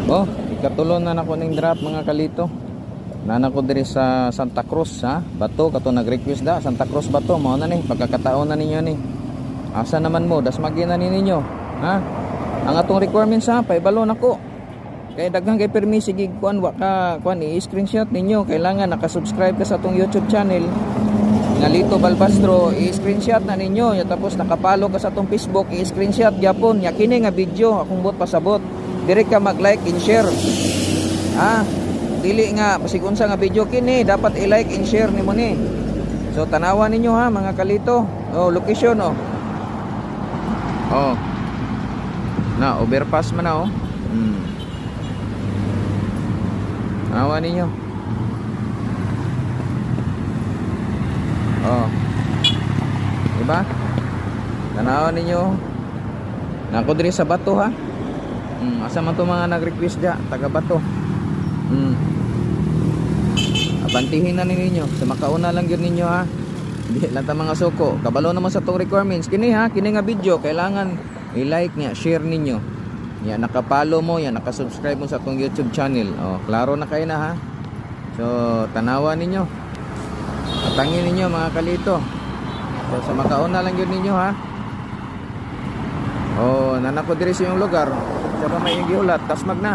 Oh, ikatulon na nako ning drop mga kalito. Nana ko diri sa Santa Cruz ha. Bato kato nag-request da Santa Cruz Bato mao na ni pagkakataon na ninyo ni. Asa naman mo dasmagi na ni ninyo, ha? Ang atong requirements ha, paibalo nako. Kay daghang kay permis sige kuan wa ka kuan i-screenshot ninyo. Kailangan naka-subscribe ka sa atong YouTube channel. Nga Lito Balbastro, i-screenshot na ninyo. Tapos nakapalo ka sa atong Facebook, i-screenshot gyapon. Nya kini nga video akong bot pasabot. Dire ka mag-like and share. Ah, dili nga basig unsa nga video kini, dapat i-like and share nimo ni. So tanawan ninyo ha mga kalito. Oh, location oh. Oh. Na overpass man na oh. Tanawan ninyo. Oh. Diba? Tanawan ninyo. Nako diri sa Bato ha. Asa man to mga nag-request dia, taga Bato. Abantihin na ninyo. Sa makauna lang yun ninyo ha. Hindi lang ta mga suko. Kabalo naman sa tong requirements. Kini ha, kini nga video kailangan i-like niya, share ninyo. Yan nakapalo mo, yan nakasubscribe mo sa tong YouTube channel. Oh, klaro na kayo na ha. So, tanawan ninyo. Atangin ninyo mga kalito. So, sa makauna lang yun ninyo ha. Oh, nanako diri sa yung lugar. Sa pa may gihulat, tas magna.